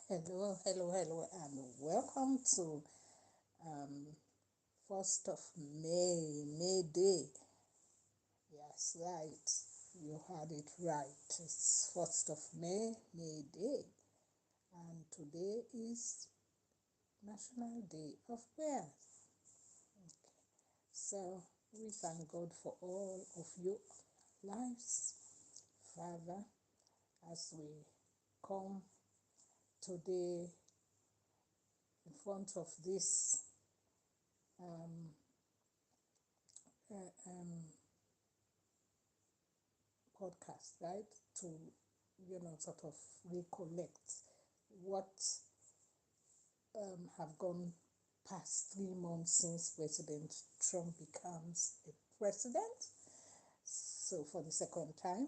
Hello, and welcome to um, 1st of May Day. Yes, right. You had it right. It's 1st of May Day. And today is National Day of Prayers. So we thank God for all of your lives, Father, as we come today in front of this um, uh, um, podcast, right? To, sort of recollect what have gone past 3 months since President Trump becomes a president. So for the second time.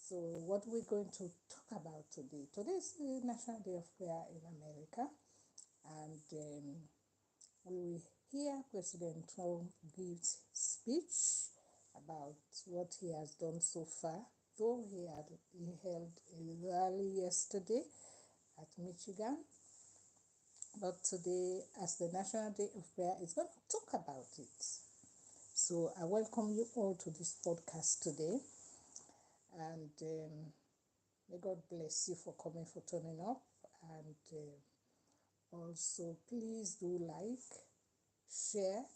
So what we're going to talk about today. Today is the National Day of Prayer in America. And we will hear President Trump give speech about what he has done so far, though he held a rally yesterday at Michigan. But today, as the National Day of Prayer, is going to talk about it. So I welcome you all to this podcast today, and may God bless you for coming, for turning up, and also please do like, share,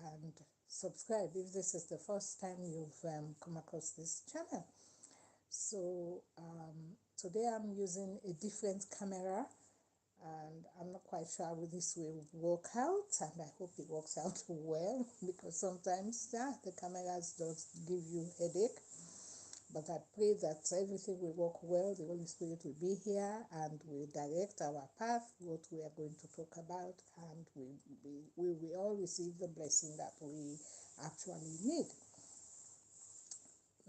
and subscribe if this is the first time you've come across this channel. So today I'm using a different camera, and I'm not quite sure how this will work out, and I hope it works out well, because sometimes the cameras just give you headache. But I pray that everything will work well. The Holy Spirit will be here and will direct our path, what we are going to talk about, and we will all receive the blessing that we actually need.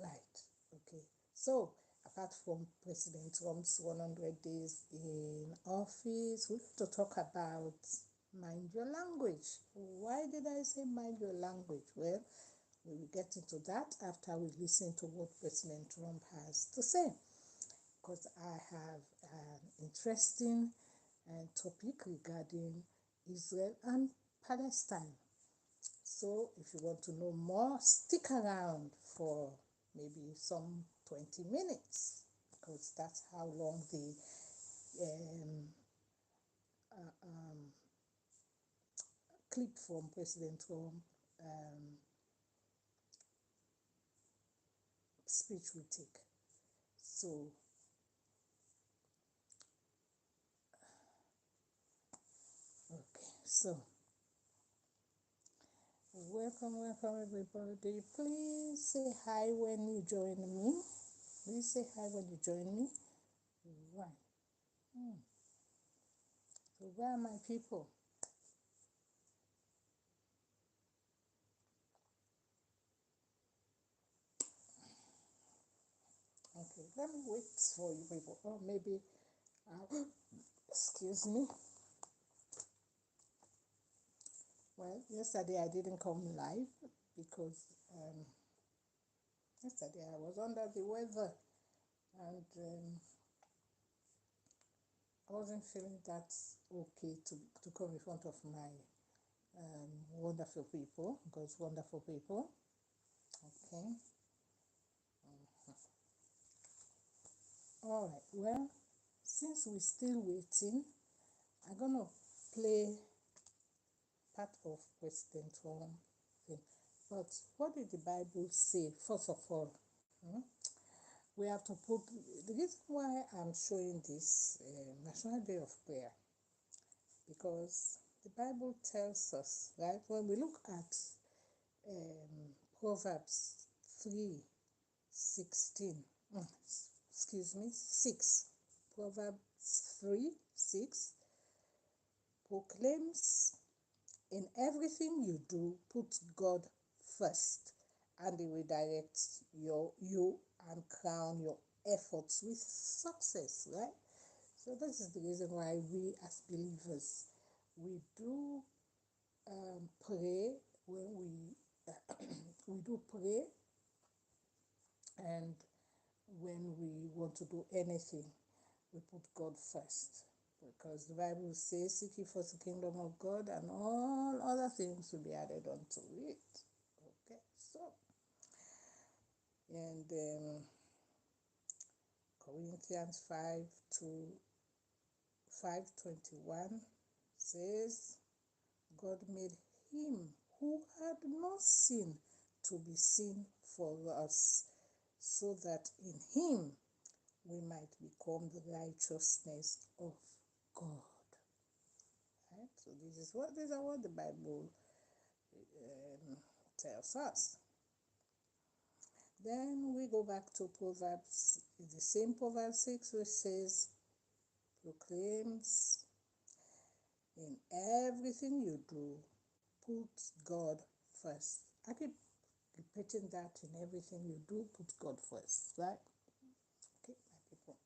Right. Okay. So, apart from President Trump's 100 days in office, we have to talk about mind your language. Why did I say mind your language? Well, we will get into that after we listen to what President Trump has to say, because I have an interesting topic regarding Israel and Palestine. So if you want to know more, stick around for maybe some 20 minutes, because that's how long the um, clip from President Trump speech will take. So, okay, so welcome everybody. Please say hi when you join me. Please say hi when you join me. Right. So where are my people? Okay, let me wait for you people. Or maybe, excuse me. Well, yesterday I didn't come live because yesterday I was under the weather, and I wasn't feeling that okay to come in front of my wonderful people, God's wonderful people. Okay. All right. Well, since we're still waiting, I'm gonna play part of President Trump thing. But what did the Bible say? First of all, we have to put the reason why I'm showing this National Day of Prayer, because the Bible tells us, right, when we look at Proverbs 3:16, excuse me, 6, Proverbs 3:6 proclaims, in everything you do, put God first, and He will direct you and crown your efforts with success, right? So this is the reason why we as believers, we do pray when we do pray, and when we want to do anything, we put God first. because the Bible says, "Seek ye first the kingdom of God, and all other things will be added unto it." Okay, so, and Corinthians 5:21 says, "God made him who had no sin to be sin for us, so that in him we might become the righteousness of God." Right? So these are what the Bible tells us. Then we go back to Proverbs, the same Proverbs 6, which says, proclaims, "In everything you do, put God first." I keep repeating that: in everything you do, put God first, right? Okay, my people.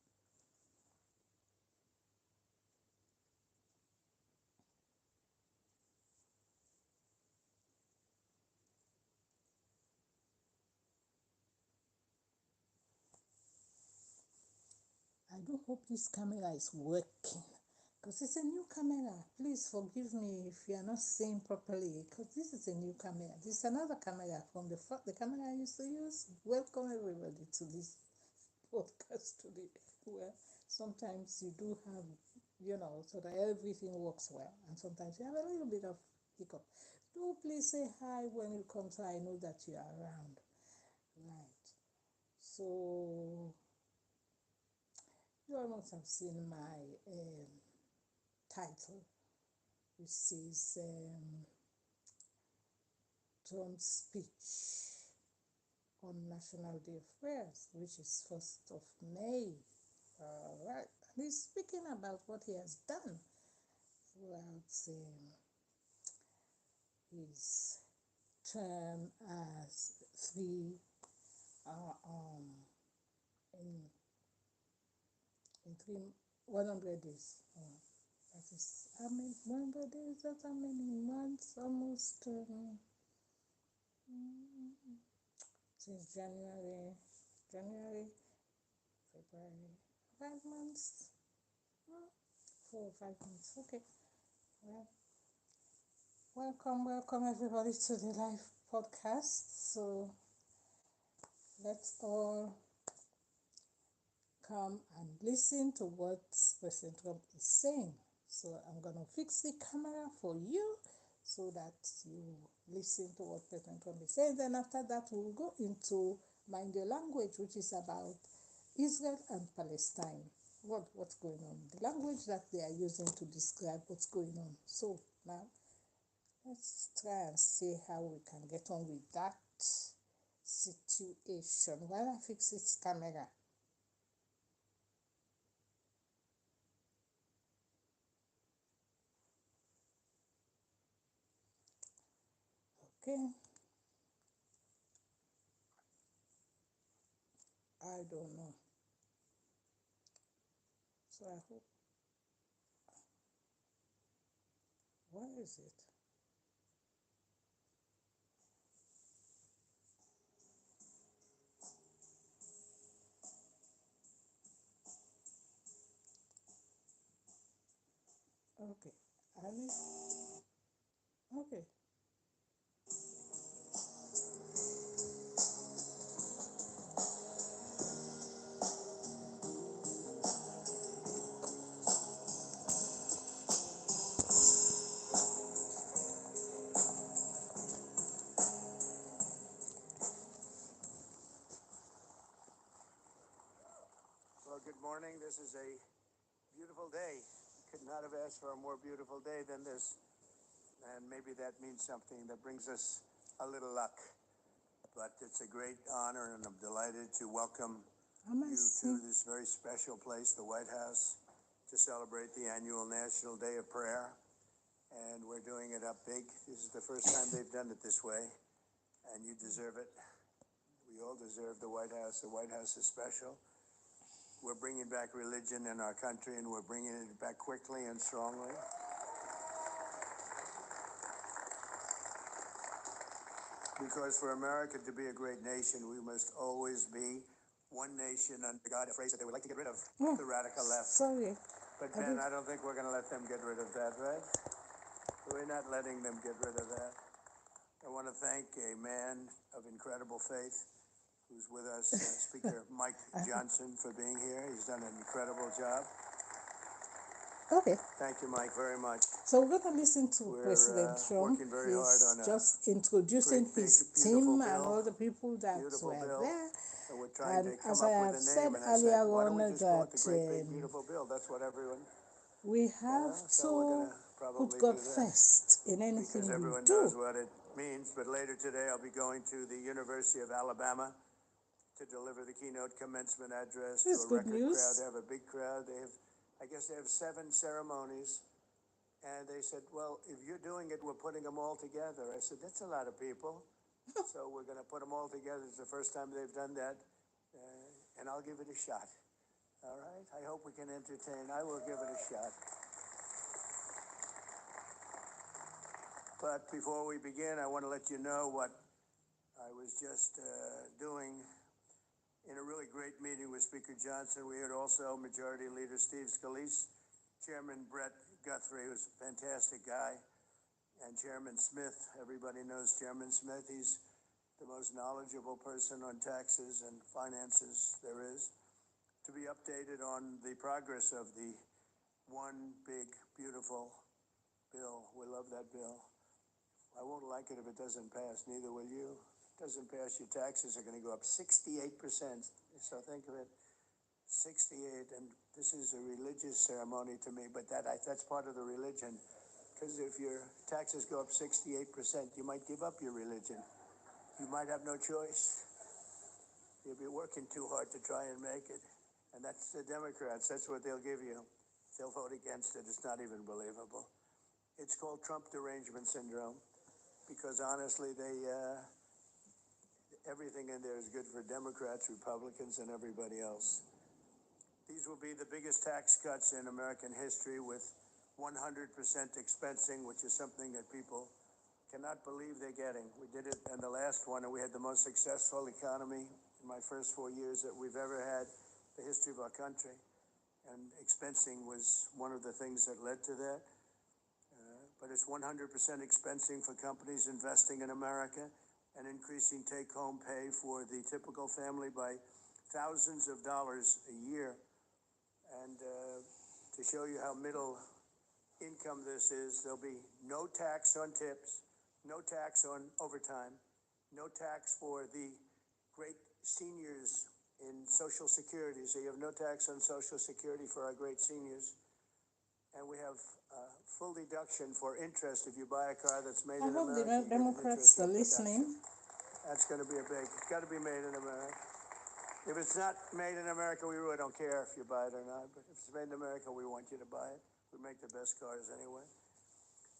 I do hope this camera is working, because it's a new camera. Please forgive me if you are not seeing properly, because this is a new camera. This is another camera from the camera I used to use. Welcome everybody to this podcast today. Well, sometimes you do have, so that everything works well, and sometimes you have a little bit of hiccup. Do please say hi when you come, so I know that you are around. Right. So you almost have seen my title, which says Trump's speech on National Day of Prayers, which is 1st of May. All right. And he's speaking about what he has done throughout his term as three in in 100 days. That is how many 100 days? That's how many months? Almost since January, February, 5 months. 4 or 5 months. Okay. Well, welcome everybody to the live podcast. So let's all come and listen to what President Trump is saying. So I'm going to fix the camera for you so that you listen to what President Trump is saying. Then after that, we'll go into Mind Your Language, which is about Israel and Palestine. What's going on? The language that they are using to describe what's going on. So now, let's try and see how we can get on with that situation while I fix this camera. Okay. I don't know. So I hope. Where is it? Okay. Okay. Well, good morning. This is a beautiful day. Could not have asked for a more beautiful day than this. And maybe that means something that brings us a little luck. But it's a great honor, and I'm delighted to welcome you to this very special place, the White House, to celebrate the annual National Day of Prayer. And we're doing it up big. This is the first time they've done it this way, and you deserve it. We all deserve the White House. The White House is special. We're bringing back religion in our country, and we're bringing it back quickly and strongly. Because for America to be a great nation, we must always be one nation under God. A phrase that they would like to get rid of, the radical left. Sorry. But I Ben, think I don't think we're going to let them get rid of that, right? We're not letting them get rid of that. I want to thank a man of incredible faith who's with us, Speaker Mike Johnson, for being here. He's done an incredible job. okay. Thank you, Mike, very much. So we're going to listen to We're President Trump. working very hard He's on a just introducing great, big, his beautiful team and bill. all the people that Beautiful were bill. there. And we're trying And to come as up I with have a said name. And I said, earlier why don't on, we just call it the Great, Big, that Beautiful Bill? That's what everyone. we have So we're to going to put probably God do that. first in anything Because we everyone do. knows what it means. But later today, I'll be going to the University of Alabama to deliver the keynote commencement address It's to a good record news. crowd. They have a big crowd. I guess they have 7 ceremonies. And they said, well, if you're doing it, we're putting them all together. I said, that's a lot of people. So we're going to put them all together. It's the first time they've done that. And I'll give it a shot. All right? I hope we can entertain. I will give it a shot. But before we begin, I want to let you know what I was just doing in a really great meeting with Speaker Johnson. We had also Majority Leader Steve Scalise, Chairman Brett Guthrie, who's a fantastic guy, and Chairman Smith. Everybody knows Chairman Smith. He's the most knowledgeable person on taxes and finances there is, to be updated on the progress of the one big, beautiful bill. We love that bill. I won't like it if it doesn't pass. Neither will you. If it doesn't pass, your taxes are going to go up 68%. So think of it, 68. And this is a religious ceremony to me, but that's part of the religion. Because if your taxes go up 68%, you might give up your religion. You might have no choice. You'll be working too hard to try and make it. And that's the Democrats. That's what they'll give you. They'll vote against it. It's not even believable. It's called Trump derangement syndrome. Because honestly, everything in there is good for Democrats, Republicans, and everybody else. These will be the biggest tax cuts in American history, with 100% expensing, which is something that people cannot believe they're getting. We did it in the last one, and we had the most successful economy in my first 4 years that we've ever had in the history of our country. And expensing was one of the things that led to that. But it's 100% expensing for companies investing in America, and increasing take-home pay for the typical family by thousands of dollars a year. And to show you how middle income this is, there'll be no tax on tips, no tax on overtime, no tax for the great seniors in Social Security. So you have no tax on Social Security for our great seniors. And we have full deduction for interest if you buy a car that's made I in hope the America. You get an Democrats interest are rate listening. deduction. That's going to be it's got to be made in America. If it's not made in America, we really don't care if you buy it or not. But if it's made in America, we want you to buy it. We make the best cars anyway.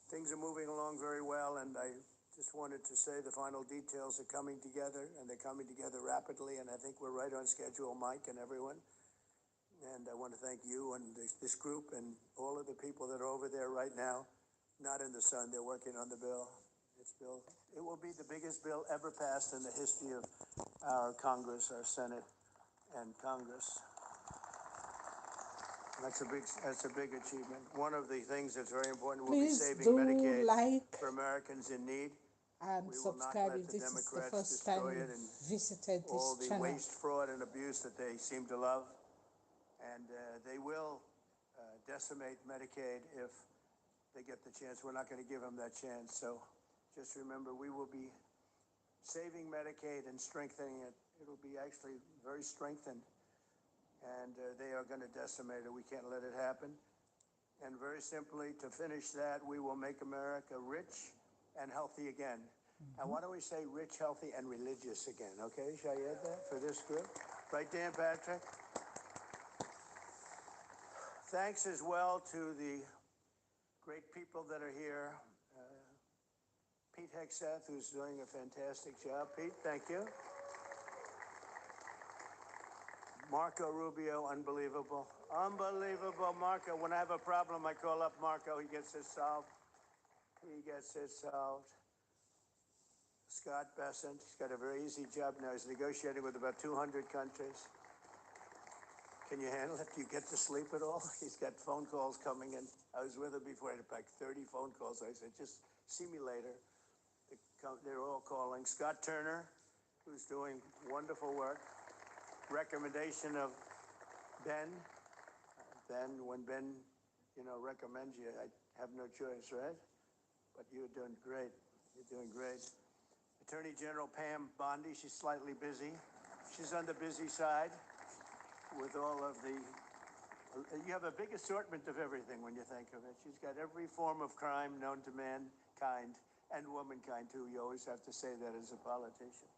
Things are moving along very well, and I just wanted to say the final details are coming together, and they're coming together rapidly, and I think we're right on schedule, Mike and everyone. And I want to thank you and this group and all of the people that are over there right now, not in the sun. They're working on the bill. It will be the biggest bill ever passed in the history of our Congress, our Senate and Congress. That's a big achievement. One of the things that's very important will be Please saving do Medicaid like for Americans in need. and We will not subscribe let if the this is the Democrats first time destroy it you've and visited all this the channel. waste, fraud, and abuse that they seem to love. And they will decimate Medicaid if they get the chance. We're not going to give them that chance. So just remember, we will be saving Medicaid and strengthening it. It'll be actually very strengthened. And they are going to decimate it. We can't let it happen. And very simply, to finish that, we will make America rich and healthy again. Now, why don't we say rich, healthy, and religious again, okay? Shall I add that for this group? Right, Dan Patrick? Thanks as well to the great people that are here. Pete Hegseth, who's doing a fantastic job. Pete, thank you. Marco Rubio, unbelievable. Unbelievable, Marco. When I have a problem, I call up Marco. He gets it solved. Scott Bessent, he's got a very easy job now. He's negotiating with about 200 countries. Can you handle it? Do you get to sleep at all? He's got phone calls coming in. I was with him before. I had like 30 phone calls. I said, just see me later. They're all calling. Scott Turner, who's doing wonderful work. Recommendation of Ben. Ben, when Ben, recommends you, I have no choice, right? But you're doing great. You're doing great. Attorney General Pam Bondi, she's slightly busy. She's on the busy side with all of the, you have a big assortment of everything when you think of it. She's got every form of crime known to mankind and womankind too. You always have to say that as a politician.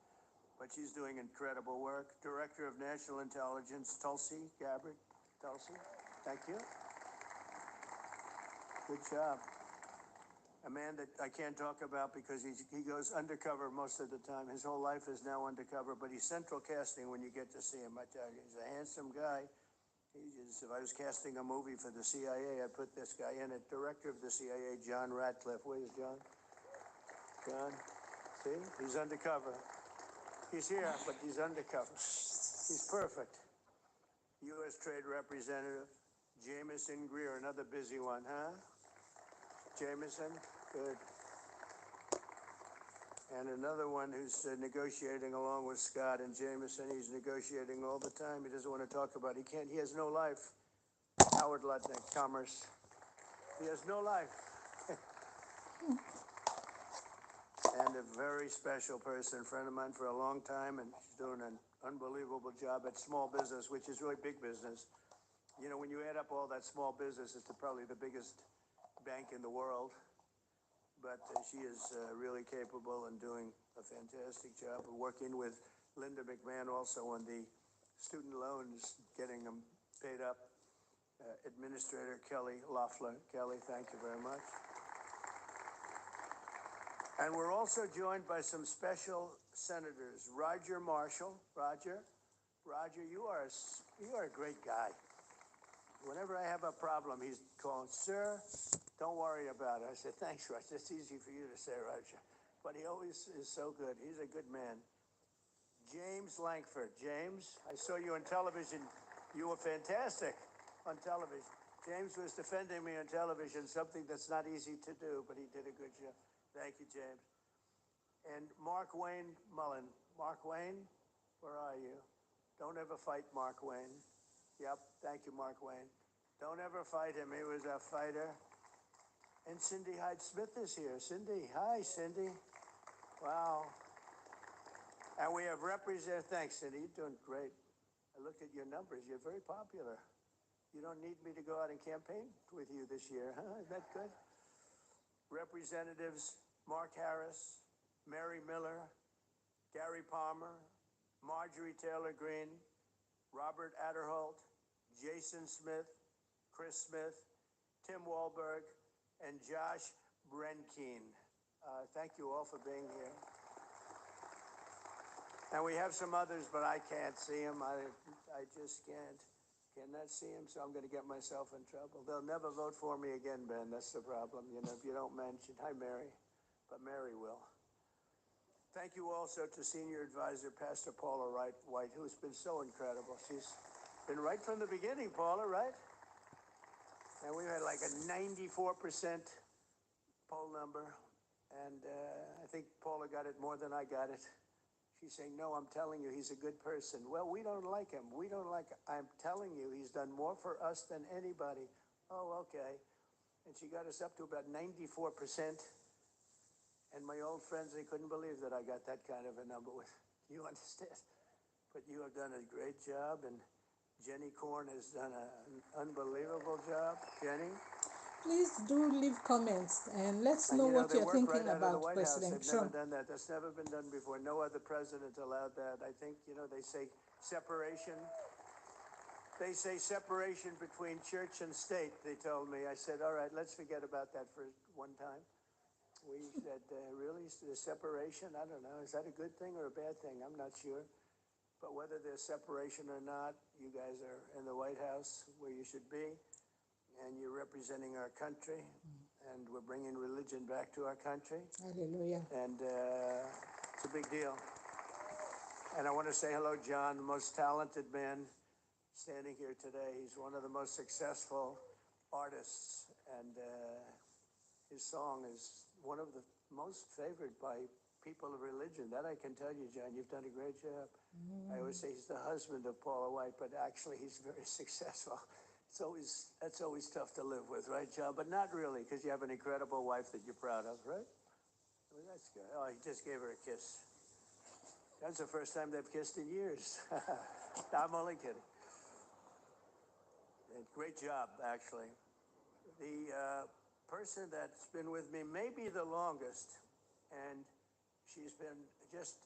But she's doing incredible work. Director of National Intelligence, Tulsi Gabbard. Tulsi, thank you. Good job. A man that I can't talk about because he goes undercover most of the time. His whole life is now undercover, but he's central casting when you get to see him. I tell you, he's a handsome guy. If I was casting a movie for the CIA, I'd put this guy in it. Director of the CIA, John Ratcliffe. Where's John? John, see? He's undercover. He's here, but he's undercover. He's perfect. U.S. Trade Representative, Jameson Greer, another busy one, huh? Jameson, good. And another one who's negotiating along with Scott and Jameson. He's negotiating all the time. He doesn't want to talk about it. He has no life. Howard Lutnick, Commerce. He has no life. And a very special person, friend of mine for a long time, and she's doing an unbelievable job at small business, which is really big business. When you add up all that small business, it's probably the biggest bank in the world. But she is really capable and doing a fantastic job of working with Linda McMahon also on the student loans, getting them paid up. Administrator Kelly Loeffler. Kelly, thank you very much. And we're also joined by some special senators. Roger Marshall. Roger, you are a great guy. Whenever I have a problem, he's calling, sir, don't worry about it. I said, thanks, Roger. It's easy for you to say, Roger. But he always is so good. He's a good man. James Lankford. James, I saw you on television. You were fantastic on television. James was defending me on television, something that's not easy to do, but he did a good job. Thank you, James. And Mark Wayne Mullen. Mark Wayne, where are you? Don't ever fight Mark Wayne. Yep, thank you, Mark Wayne. Don't ever fight him. He was a fighter. And Cindy Hyde-Smith is here. Cindy, hi, Cindy. Wow. And we have thanks, Cindy, you're doing great. I looked at your numbers. You're very popular. You don't need me to go out and campaign with you this year, huh? Isn't that good? Representatives Mark Harris, Mary Miller, Gary Palmer, Marjorie Taylor Greene, Robert Adderholt, Jason Smith, Chris Smith, Tim Walberg, and Josh Brenkeen. Thank you all for being here. And we have some others, but I can't see them. I just cannot see them, so I'm going to get myself in trouble. They'll never vote for me again, Ben. That's the problem. If you don't mention, hi, Mary, but Mary will. Thank you also to Senior Advisor Pastor Paula White, who's been so incredible. She's been right from the beginning, Paula, right? And we had like a 94% poll number, and I think Paula got it more than I got it. She's saying, no, I'm telling you, he's a good person. Well, we don't like him. I'm telling you, he's done more for us than anybody. Oh, okay. And she got us up to about 94%. And my old friends, they couldn't believe that I got that kind of a number with you, understand? But you have done a great job, and Jenny Korn has done an unbelievable job. Jenny? Please do leave comments and let's know what they you're work thinking right out of the about White House. President They've Trump. never done that. That's never been done before. No other president allowed that. I think, they say separation. They say separation between church and state, they told me. I said, all right, let's forget about that for one time. We said, really, the separation? I don't know. Is that a good thing or a bad thing? I'm not sure. But whether there's separation or not, you guys are in the White House where you should be, and you're representing our country, and we're bringing religion back to our country. Hallelujah. And it's a big deal. And I want to say hello, John, the most talented man standing here today. He's one of the most successful artists, and his song is one of the most favored by people of religion. That I can tell you, John. You've done a great job. I always say he's the husband of Paula White, but actually he's very successful. That's always tough to live with, right, John? But not really, because you have an incredible wife that you're proud of, right? Well, that's good. Oh, he just gave her a kiss. That's the first time they've kissed in years. I'm only kidding. Great job, actually. The person that's been with me maybe the longest, and she's been just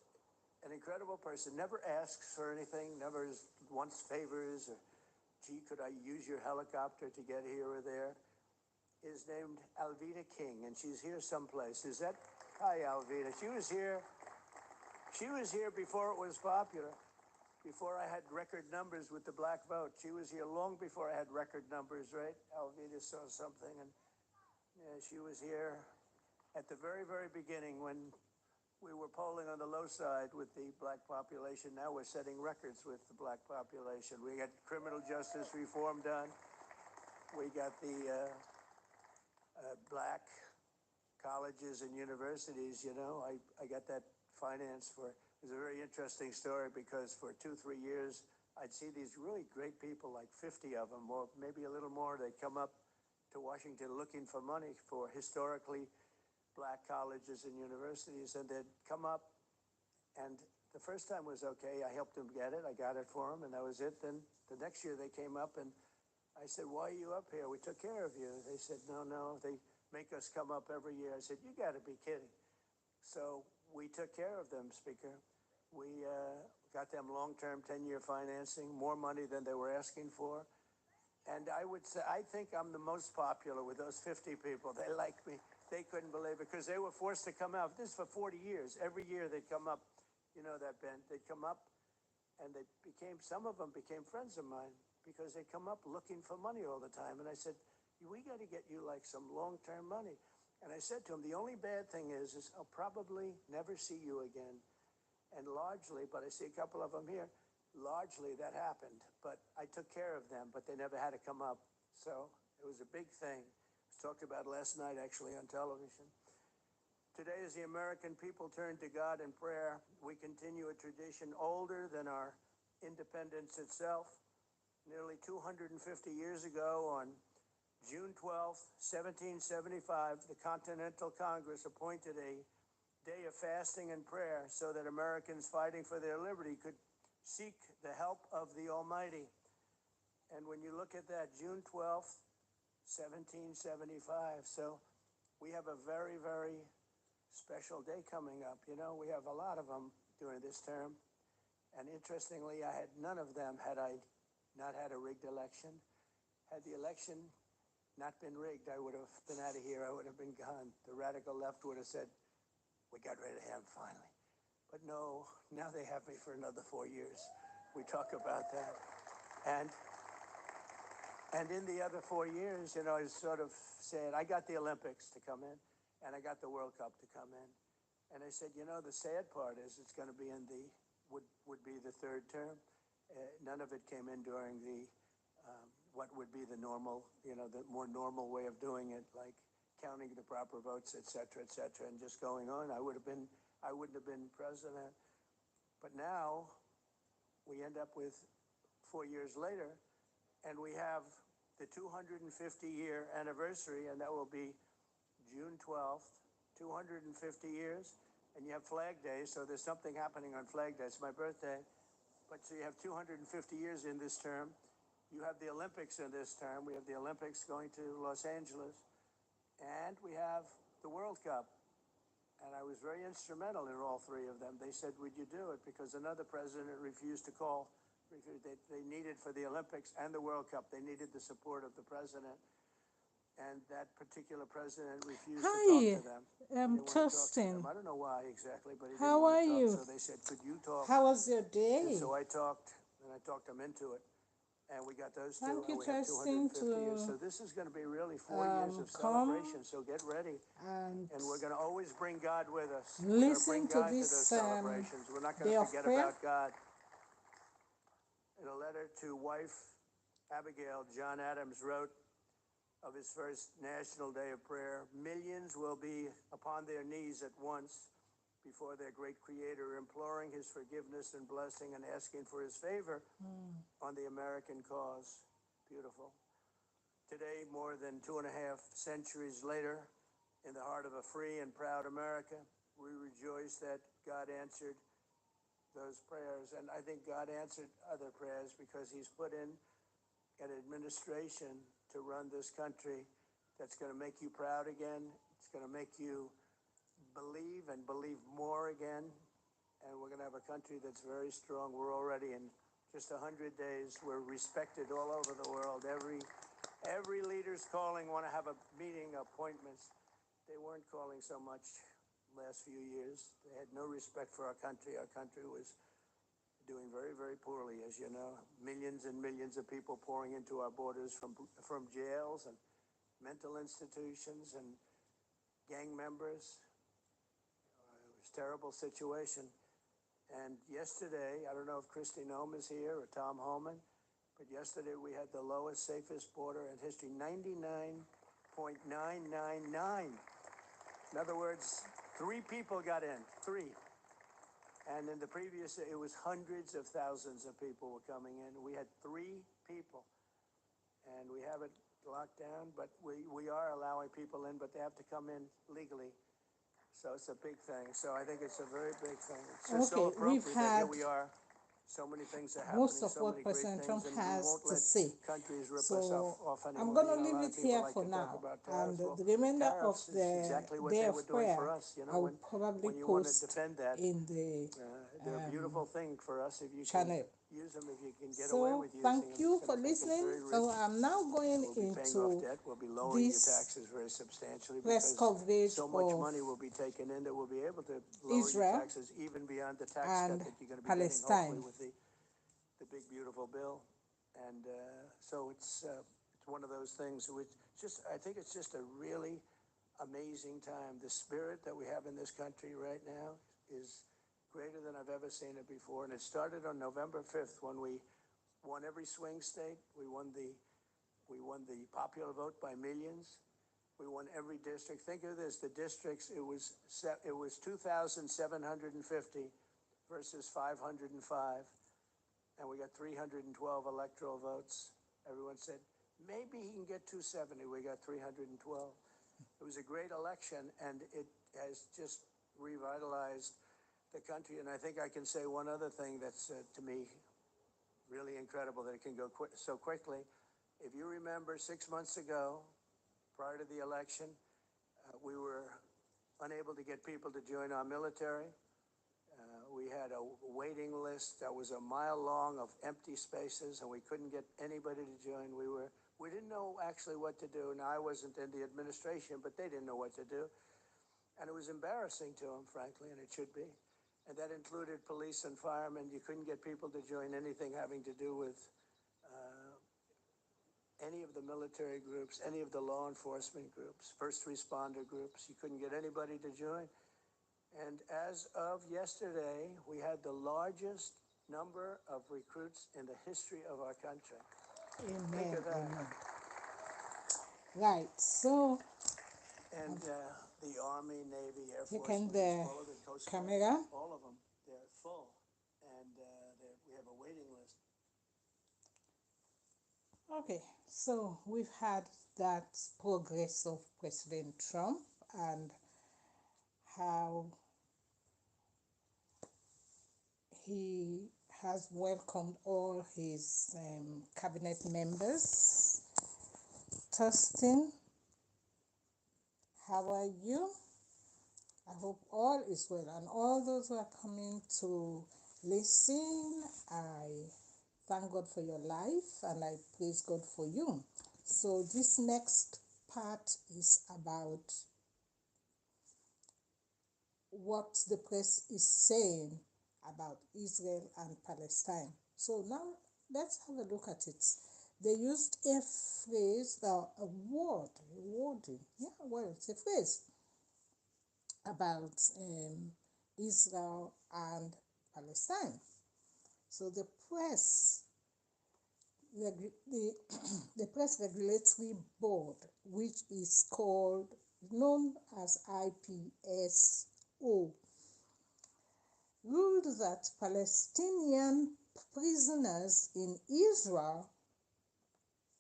an incredible person. Never asks for anything, never wants favors, or, gee, could I use your helicopter to get here or there? Is named Alveda King, and she's here someplace. Is that? Hi, Alveda. She was here before it was popular. Before I had record numbers with the black vote. She was here long before I had record numbers, right? Alveda saw something, and yeah, she was here at the very, very beginning when we were polling on the low side with the black population. Now we're setting records with the black population. We got criminal justice reform done. We got the black colleges and universities, you know. I got that finance for. It was a very interesting story because for 2-3 years, I'd see these really great people, like 50 of them, or maybe a little more. They'd come up to Washington looking for money for historically black colleges and universities, and they'd come up, and the first time was okay. I helped them get it. I got it for them, and that was it. Then the next year they came up, and I said, why are you up here? We took care of you. They said, no, they make us come up every year. I said, you got to be kidding. So we took care of them, Speaker. We got them long-term 10-year financing, more money than they were asking for. And I would say, I think I'm the most popular with those 50 people. They like me. They couldn't believe it because they were forced to come out. This for 40 years. Every year they'd come up, you know that, Ben. They'd come up, and some of them became friends of mine because they'd come up looking for money all the time. And I said, we got to get you like some long-term money. And I said to him, the only bad thing is I'll probably never see you again. And largely, but I see a couple of them here, largely that happened. But I took care of them, but they never had to come up. So it was a big thing. It was talked about last night, actually, on television. Today, as the American people turn to God in prayer, we continue a tradition older than our independence itself. Nearly 250 years ago, on June 12th, 1775, the Continental Congress appointed a day of fasting and prayer so that Americans fighting for their liberty could seek the help of the Almighty. And when you look at that, June 12th, 1775, so we have a very, very special day coming up. You know, we have a lot of them during this term. And interestingly, I had none of them had I not had a rigged election. Had the election not been rigged, I would have been out of here. I would have been gone. The radical left would have said, we got rid of him finally. But no, now they have me for another 4 years. We talk about that. And in the other 4 years, you know, I sort of said, I got the Olympics to come in, and I got the World Cup to come in. And I said, you know, the sad part is it's going to be in would be the third term. None of it came in during the what would be the normal, you know, the more normal way of doing it, like counting the proper votes, et cetera, and just going on. I wouldn't have been president. But now we end up with 4 years later, and we have the 250-year anniversary, and that will be June 12th, 250 years. And you have Flag Day, so there's something happening on Flag Day. It's my birthday. But so you have 250 years in this term. You have the Olympics in this term. We have the Olympics going to Los Angeles. And we have the World Cup. And I was very instrumental in all three of them. They said, would you do it? Because another president refused to call. They needed for the Olympics and the World Cup, they needed the support of the president. And that particular president refused to talk to them. They didn't want to talk to Justin. them. I don't know why exactly, but he didn't How want are to talk. you? So they said, could you talk? How was your And day? so I talked, and I talked them into it. And we got those two, Thank and you, we have Justin, 250 years. So to this is going to be really 4 years of come celebration. So get ready. and And we're going to always bring God with us. We're going to bring listen to God to those this celebrations. We're not going day to of forget prayer. about God. In a letter to wife Abigail, John Adams wrote of his first National Day of Prayer, millions will be upon their knees at once before their great Creator, imploring his forgiveness and blessing and asking for his favor on the American cause. Beautiful. Today, more than 2.5 centuries later, in the heart of a free and proud America, we rejoice that God answered those prayers. And I think God answered other prayers because he's put in an administration to run this country that's going to make you proud again. It's going to make you believe and believe more again. And we're going to have a country that's very strong. We're already in just 100 days. We're respected all over the world. Every leader's calling, want to have a meeting, appointments. They weren't calling so much last few years. They had no respect for our country. Our country was doing very, very poorly, as you know. Millions and millions of people pouring into our borders from jails and mental institutions and gang members. It was a terrible situation. And yesterday, I don't know if Kristi Noem is here or Tom Homan, but yesterday we had the lowest, safest border in history, 99.999. In other words, 3 people got in, 3. And in the previous, it was hundreds of thousands of people were coming in. We had 3 people. And we have it locked down, but we are allowing people in, but they have to come in legally. So it's a big thing. So I think it's a very big thing. It's just so Okay, we've appropriate that here had we are. So many things are happening, most of so what many great President things, Trump and we has won't to let say. countries rip us So off I'm anymore. going to You know, a leave lot it of people here like for to talk now. about tariffs. And Well, the remainder of tariffs is the exactly what day they of were doing for prayer, us. You I know, will probably when you want to post defend that, in the they're a beautiful thing for us if you can channel. use them, if you can get away So with using thank them. It's you going for to make us listening. very So rich. I'm now going We'll be paying off into debt. We'll be lowering your this taxes very substantially press because coverage so much of money will be taken in that we'll be able to lower your Israel taxes even beyond the tax cut and that you're going to be getting, hopefully, Palestine. with the big beautiful bill. And so it's one of those things which just, I think it's just a really amazing time. The spirit that we have in this country right now is greater than I've ever seen it before. And it started on November 5th when we won every swing state. We won the popular vote by millions. We won every district. Think of this: the districts. It was 2,750 versus 505, and we got 312 electoral votes. Everyone said maybe he can get 270. We got 312. It was a great election, and it has just revitalized the country. And I think I can say one other thing that's to me really incredible, that it can go so quickly. If you remember 6 months ago, prior to the election, we were unable to get people to join our military. We had a waiting list that was a mile long of empty spaces, and we couldn't get anybody to join. We didn't know actually what to do. Now, I wasn't in the administration, but they didn't know what to do. And it was embarrassing to them, frankly, and it should be. And that included police and firemen. You couldn't get people to join anything having to do with any of the military groups, any of the law enforcement groups, first responder groups. You couldn't get anybody to join. And as of yesterday, we had the largest number of recruits in the history of our country. Think Amen. of that. Amen. Right. So And the Army, Navy, Air Force, taking Marines, the all of the Coast Guard, camera. all of them, they're full. And we have a waiting list. Okay, so we've had that progress of President Trump and how he has welcomed all his cabinet members. Tustin, how are you? I hope all is well, and all those who are coming to listen, I thank God for your life and I praise God for you. So this next part is about what the press is saying about Israel and Palestine. So now let's have a look at it. They used a phrase, a wording, yeah, well, it's a phrase about Israel and Palestine. So the press the, the Press Regulatory Board, which is called, known as IPSO, ruled that Palestinian prisoners in Israel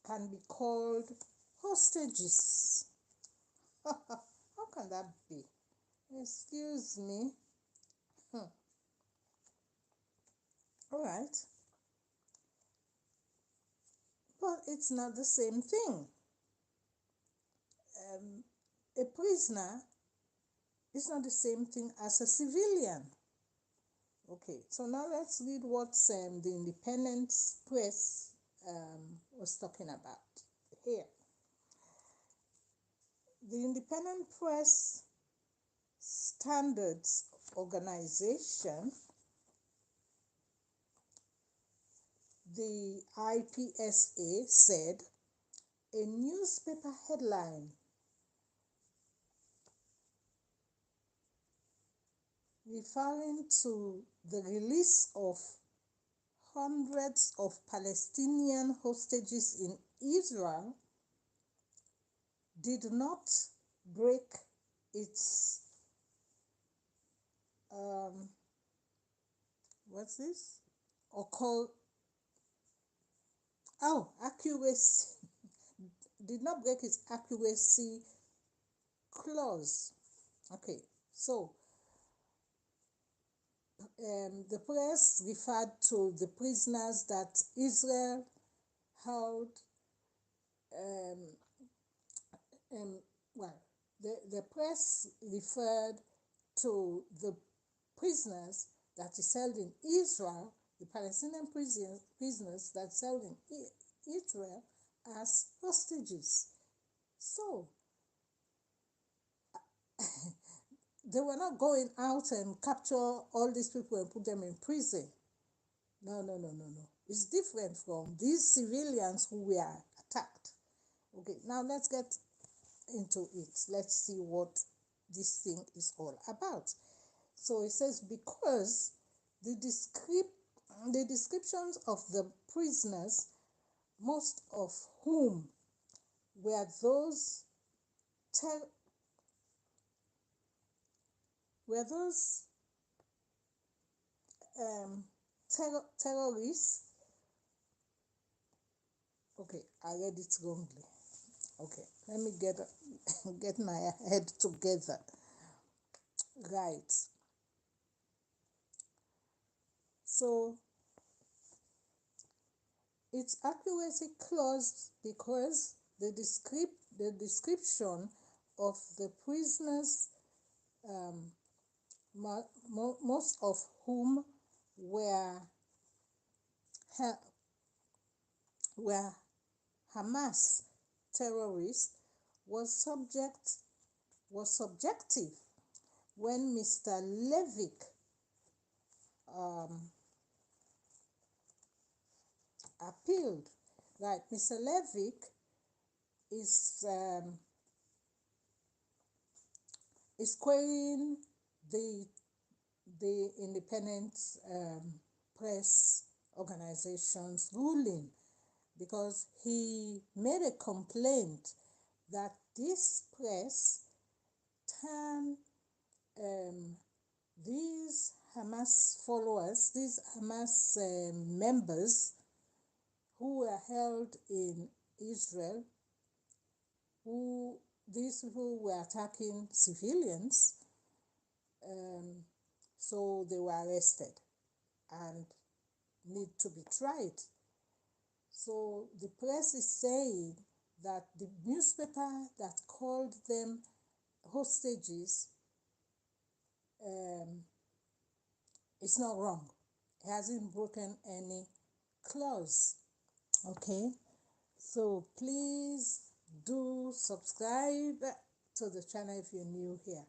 can be called hostages. How can that be? Excuse me. All right. But it's not the same thing. A prisoner is not the same thing as a civilian. Okay, so now let's read what the Independent Press was talking about here. The Independent Press Standards Organization, the IPSA, said a newspaper headline referring to the release of hundreds of Palestinian hostages in Israel did not break its what's this? Accuracy. Did not break its accuracy clause. Okay, so the press referred to the prisoners that Israel held. Well, the press referred to the prisoners that is held in Israel, the Palestinian prisoners that is held in Israel, as hostages. So they were not going out and capture all these people and put them in prison. No. It's different from these civilians who were attacked. Okay, now let's get into it. Let's see what this thing is all about. So it says, because the descriptions of the prisoners, most of whom were those terrorists. Okay, I read it wrongly. Okay, let me get my head together. Right. So it's accuracy clause because the description of the prisoners, most of whom were Hamas terrorists, was subjective when Mr. Levick appealed. Right, Mr. Levick is querying the Independent Press Organization's ruling because he made a complaint that this press turned these Hamas followers, these Hamas members who were held in Israel, these people were attacking civilians, so they were arrested and need to be tried. So the press is saying that the newspaper that called them hostages is not wrong. It hasn't broken any clause. Okay, so please do subscribe to the channel if you're new here,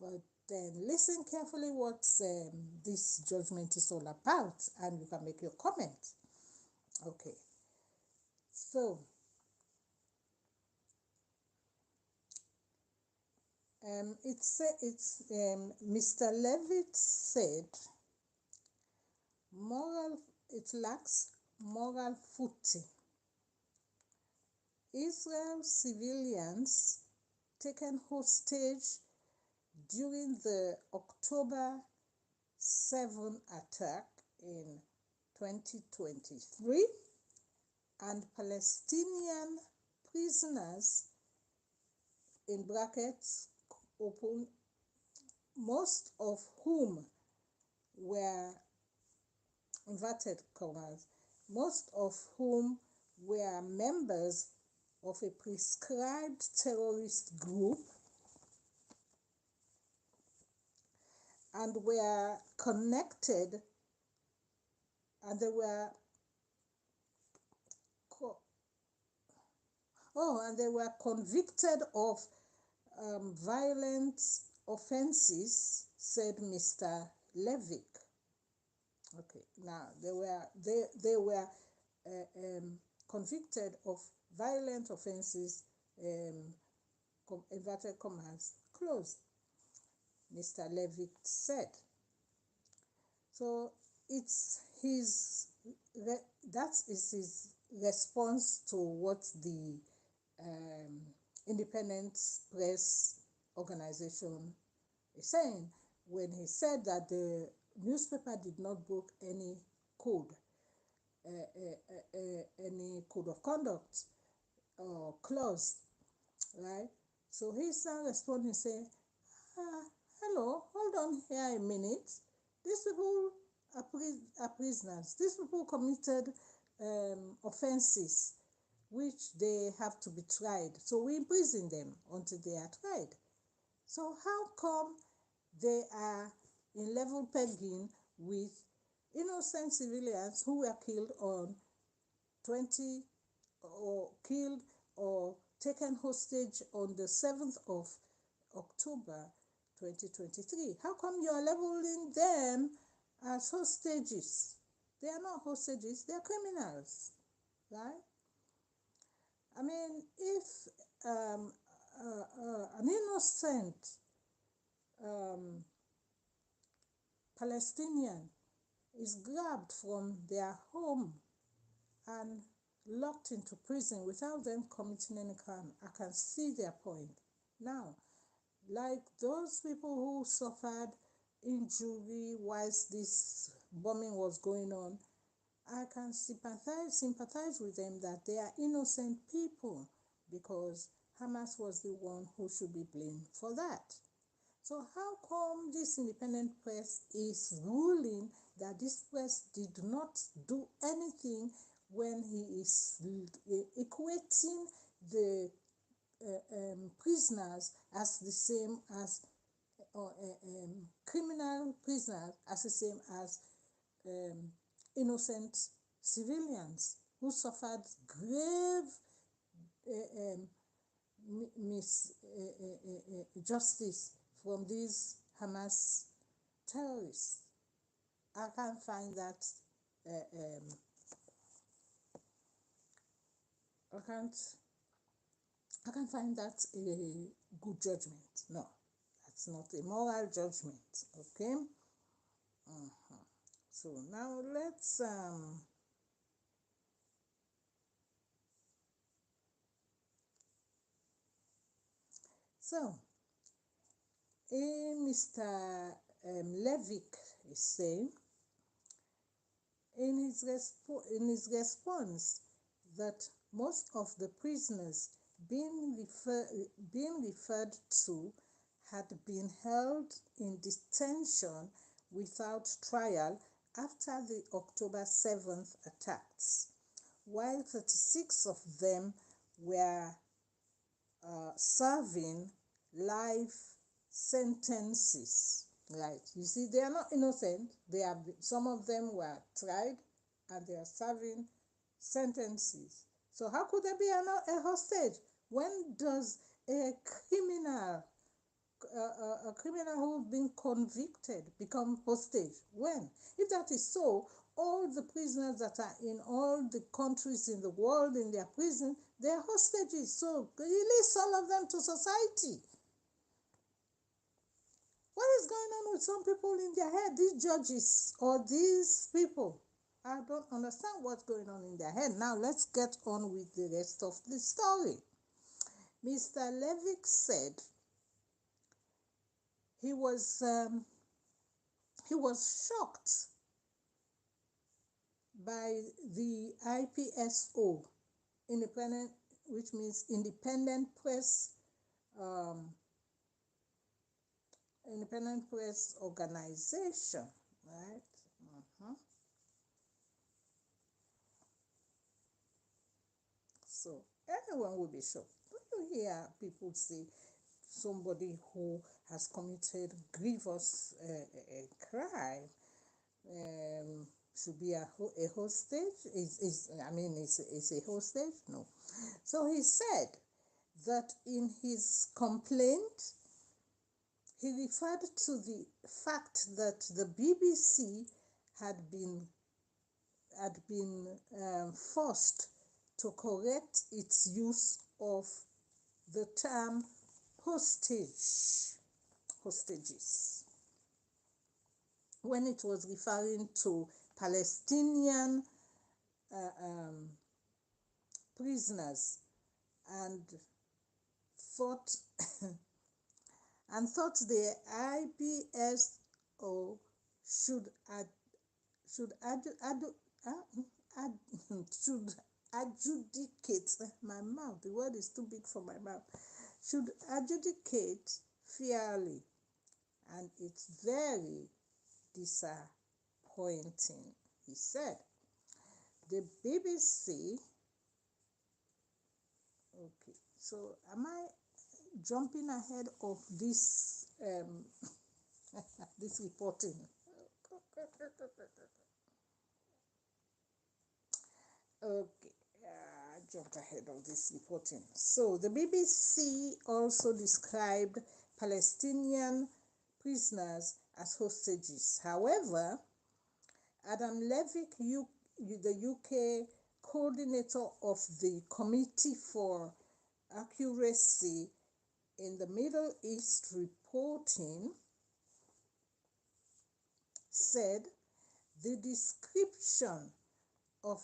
but then listen carefully what this judgment is all about, and you can make your comment. Okay, so Mr. Levitt said it lacks moral footing Israel civilians taken hostage during the October 7 attack in 2023, and Palestinian prisoners, in brackets open, most of whom were, inverted commas, most of whom were members of a prescribed terrorist group and were connected, and they were and they were convicted of violent offenses, said Mr. Levick. Okay, now they were convicted of violent offenses, inverted commas closed, Mr. Levick said. So it's his that is his response to what the Independent Press Organization is saying, when he said that the newspaper did not break any code, any code of conduct or clause, right? So he's now responding, saying, hello, hold on here a minute. These people are prisoners. These people committed offenses which they have to be tried. So we imprison them until they are tried. So how come they are in level pegging with innocent civilians who were killed on 20 or killed or taken hostage on the 7th of October 2023? How come you are labeling them as hostages? They are not hostages, they are criminals, right? I mean, if an innocent Palestinian is grabbed from their home and locked into prison without them committing any crime, I can see their point. Now, like those people who suffered injury whilst this bombing was going on, I can sympathize with them that they are innocent people, because Hamas was the one who should be blamed for that. So how come this Independent Press is ruling that this press did not do anything when he is equating the prisoners as the same as, criminal prisoners as the same as innocent civilians who suffered grave misjustice from these Hamas terrorists? I can't find that. I can't find that a good judgment. No, that's not a moral judgment. Okay. So now let's so Mr. Levick is saying in his response that most of the prisoners being referred to had been held in detention without trial after the October 7th attacks, while 36 of them were serving life sentences. Right, you see, they are not innocent. Some of them were tried and they are serving sentences. So how could there be a hostage? When does a criminal who's been convicted become hostage? When? If that is so, all the prisoners that are in all the countries in the world in their prison, they are hostages. So release all of them to society. What is going on with some people in their head, these judges or these people? I don't understand what's going on in their head. Now let's get on with the rest of the story. Mr. Levick said he was um, he was shocked by the IPSO, independent, which means Independent Press, um, Independent Press Organization, right? Uh-huh. So anyone will be shocked. When you hear people say somebody who has committed grievous crime should be a hostage, is a hostage? No. So he said that in his complaint, he referred to the fact that the BBC had been forced to correct its use of the term hostages, when it was referring to Palestinian uh, um, prisoners, and thought the IPSO should should should adjudicate my mouth. The word is too big for my mouth. Should adjudicate fairly, and it's very disappointing, he said. The BBC. Okay, so am I jumping ahead of this this reporting? Okay, jumped ahead of this reporting. So the BBC also described Palestinian prisoners as hostages. However, Adam Levick, the UK coordinator of the Committee for Accuracy in the Middle East reporting, said the description of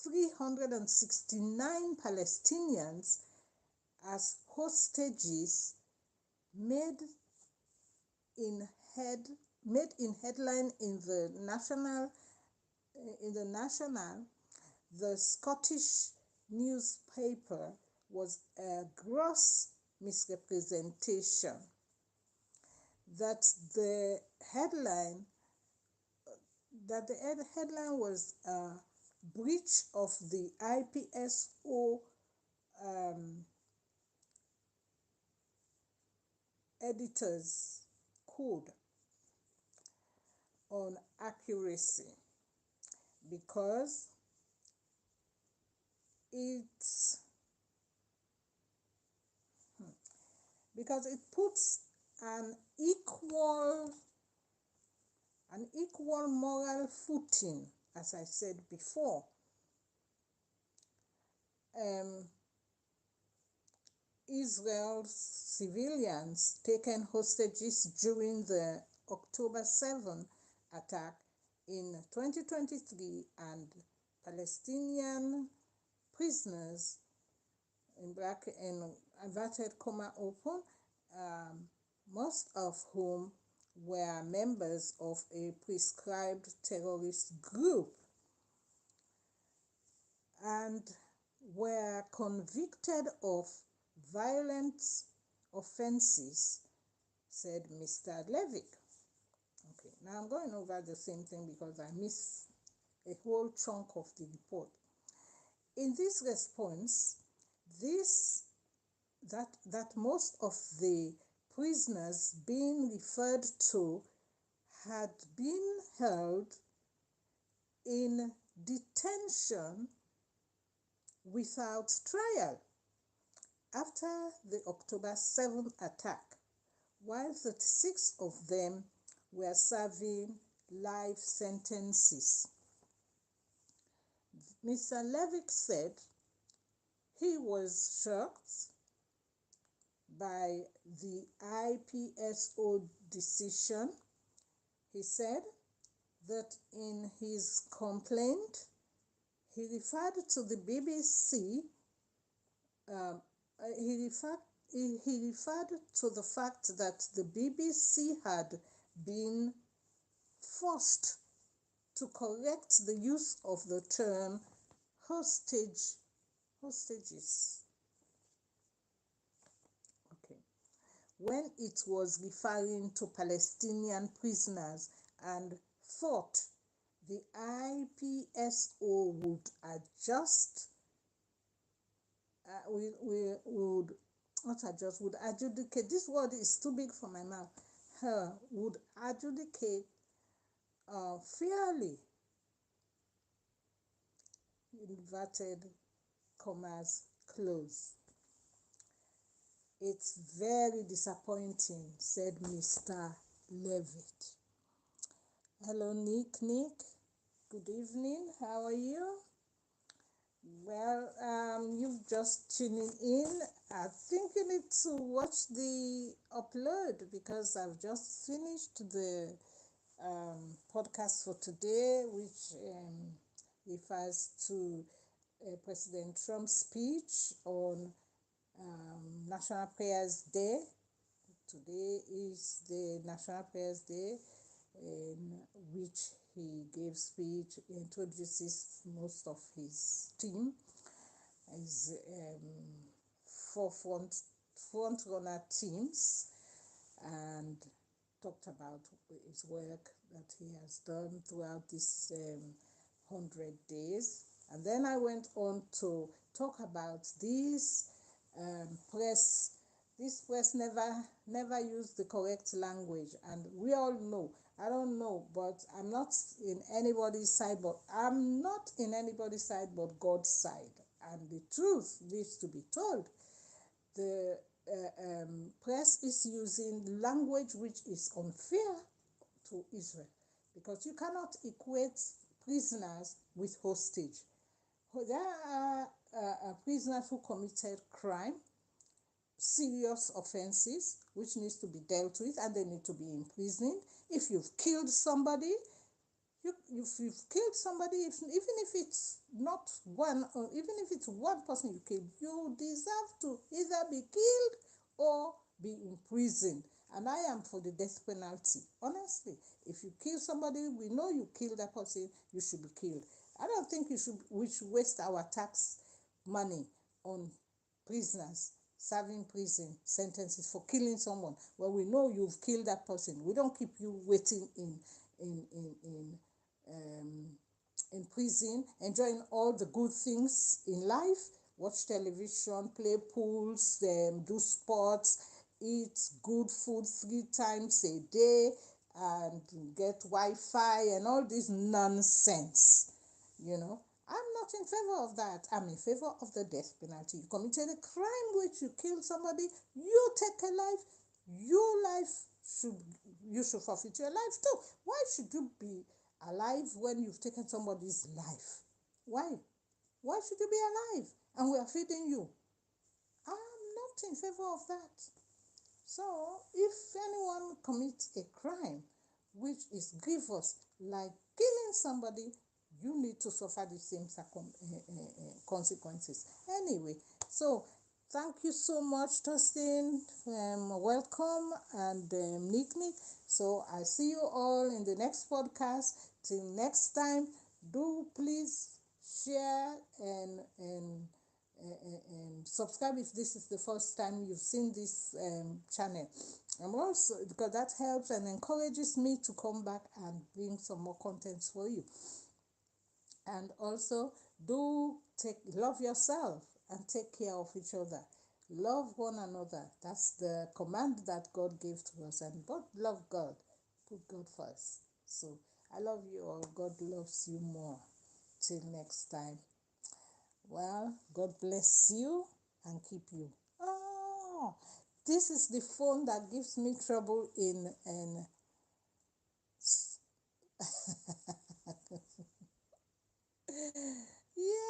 369 Palestinians as hostages made in headline in the national, the Scottish newspaper, was a gross misrepresentation. That the headline was a breach of the IPSO editor's code on accuracy, because it puts an equal moral footing, as I said before, Israel's civilians taken hostages during the October 7 attack in 2023, and Palestinian prisoners in inverted comma open, most of whom were members of a prescribed terrorist group and were convicted of violent offenses, said Mr. Levick. Okay, now I'm going over the same thing because I missed a whole chunk of the report. In this response, that most of the prisoners being referred to had been held in detention without trial after the October 7th attack, while 36 of them were serving life sentences. Mr. Levick said he was shocked by the IPSO decision. He said that in his complaint, he referred to the BBC. Um, he referred he referred to the fact that the BBC had been forced to correct the use of the term hostages. Okay. When it was referring to Palestinian prisoners, and thought the IPSO would adjust, we would not adjust, would adjudicate, this word is too big for my mouth, would adjudicate fairly, inverted commas close. It's very disappointing, said Mr. Levitt. Hello, Nick. Good evening. How are you? Well, you've just tuning in. I think you need to watch the upload because I've just finished the podcast for today, which refers to President Trump's speech on National Prayers Day. Today is the National Prayers Day, in which he gave speech, introduces most of his team, his front runner teams, and talked about his work that he has done throughout this 100 days. And then I went on to talk about this press. This press never used the correct language, and we all know. I don't know, but I'm not in anybody's side, but I'm not in anybody's side but God's side, and the truth needs to be told. The press is using language which is unfair to Israel, because you cannot equate prisoners with hostage. There are prisoners who committed crime, serious offenses, which needs to be dealt with, and they need to be imprisoned. If you've killed somebody, if you've killed somebody, even if it's not one, or even if it's one person you killed, you deserve to either be killed or be imprisoned. And I am for the death penalty. Honestly, if you kill somebody, we know you killed that person, you should be killed. I don't think we should waste our tax money on prisoners serving prison sentences for killing someone. Well, we know you've killed that person. We don't keep you waiting in prison, enjoying all the good things in life, watch television, play pools, do sports, eat good food 3 times a day, and get Wi-Fi and all this nonsense. I'm not in favor of that. I'm in favor of the death penalty. You committed a crime which you killed somebody, you take a life, you should forfeit your life too. Why should you be alive when you've taken somebody's life? Why? Why should you be alive and we are feeding you? I'm not in favor of that. So if anyone commits a crime which is grievous, like killing somebody, you need to suffer the same consequences. Anyway, so thank you so much, Tustin. Welcome, and Nick. So I see you all in the next podcast. Till next time, do please share and subscribe if this is the first time you've seen this channel. And also, because that helps and encourages me to come back and bring some more contents for you. And also, love yourself and take care of each other. Love one another. That's the command that God gave to us. And but love God. Put God first. So I love you all. God loves you more. Till next time. Well, God bless you and keep you. Oh, this is the phone that gives me trouble in